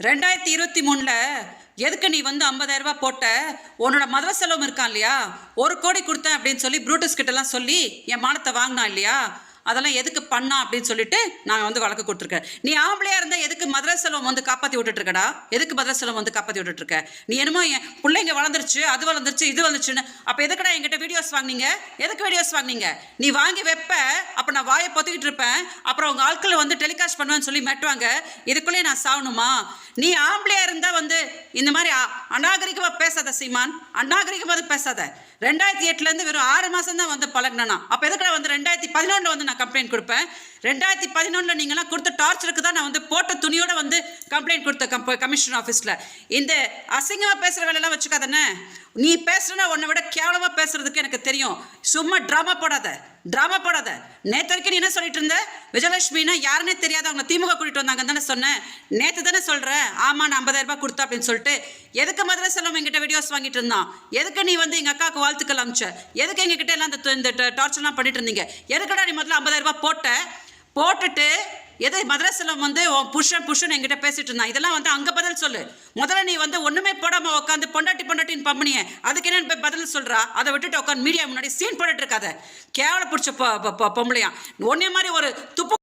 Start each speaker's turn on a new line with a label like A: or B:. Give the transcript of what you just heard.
A: 2023ல் எதுக்கு நீ வந்து 50,000 ரூபாய் போட்ட? உன்னோட மதுரை செலவும் இருக்கான் இல்லையா? 1 கோடி கொடுத்தேன் அப்படின்னு சொல்லி ப்ரூட்டஸ் கிட்டலாம் சொல்லி என் மானத்தை வாங்கினா இல்லையா? அதெல்லாம் எதுக்கு பண்ணா அப்படின்னு சொல்லிட்டு நாங்கள் வந்து வழக்கு கொடுத்துருக்கேன். நீ ஆம்பளையா இருந்தால் எதுக்கு மதுரை செல்வம் வந்து காப்பாற்றி விட்டுட்டு இருக்கடா? எதுக்கு மதுரை செல்வம் வந்து காப்பாற்றி விட்டுட்டு இருக்க? நீ என்னமோ என் பிள்ளைங்க வளர்ந்துருச்சு, அது வளர்ந்துருச்சு, இது வந்துருச்சுன்னு. அப்போ எதுக்கடா என்கிட்ட வீடியோஸ் வாங்கினீங்க? எதுக்கு வீடியோஸ் வாங்கினீங்க? நீ வாங்கி வைப்ப, அப்போ நான் வாயை பொத்திக்கிட்டு இருப்பேன். அப்புறம் உங்கள் ஆட்களை வந்து டெலிகாஸ்ட் பண்ணுவேன்னு சொல்லி மெட்டுவாங்க. இதுக்குள்ளேயே நான் சாகணுமா? நீ ஆம்பளையா இருந்தால் வந்து இந்த மாதிரி அநாகரிகமாக பேசாத சீமான், அநாகரிகமாக பேசாத. 2008லேருந்து வெறும் 6 மாதம் தான் வந்து பழகினா. அப்போ எதுக்கு வந்து 2011 வந்து நான் கம்ப்ளைண்ட் கொடுப்பேன்? 2011 நீங்களாம் கொடுத்த டார்ச்சருக்கு தான் நான் வந்து போட்ட துணியோட வந்து கம்ப்ளைண்ட் கொடுத்த கமிஷனர் ஆஃபீஸில். இந்த அசிங்கமாக பேசுகிற வேலையெல்லாம் வச்சுக்காதானே. நீ பேசுறனா உன்னை விட கேவலமாக பேசுறதுக்கு எனக்கு தெரியும். சும்மா ட்ராமா போடாத, ட்ராமா போடாத. நேற்று வரைக்கும் நீ என்ன சொல்லிட்டு இருந்த? விஜயலட்சுமினா யாருன்னே தெரியாத அவங்க திமுக கூட்டிட்டு வந்தாங்கன்னு தானே சொன்னேன். நேற்று தானே சொல்கிறேன், ஆமாம் நான் 50,000 ரூபாய் கொடுத்தா அப்படின்னு சொல்லிட்டு. எதுக்கு மதுரை செல்வம் எங்கிட்ட வீடியோஸ் வாங்கிட்டு இருந்தான்? எதுக்கு நீ வந்து எங்கள் அக்காவுக்கு வாழ்த்துக்கள் அமிச்ச? எதுக்கு எங்ககிட்ட எல்லாம் இந்த டார்ச்சர்லாம் பண்ணிட்டு இருந்தீங்க? எதுக்கடா நீ முதல்ல 50,000 ரூபாய் போட்டுட்டு எதை மதுரை செல்வம் வந்து புஷன் என்கிட்ட பேசிட்டு இருந்தான்? இதெல்லாம் வந்து அங்கே பதில் சொல்லு. முதல்ல நீ வந்து ஒன்றுமே போடாமல் உட்காந்து பொண்டாட்டின்னு பம்பனியே, அதுக்கு என்னன்னு போய் பதில் சொல்கிறா? அதை விட்டுட்டு உட்காந்து மீடியா முன்னாடி சீன் போட்டுட்டு இருக்காத. கேவல பிடிச்ச பொம்பளையா ஒன்னே மாதிரி ஒரு துப்பு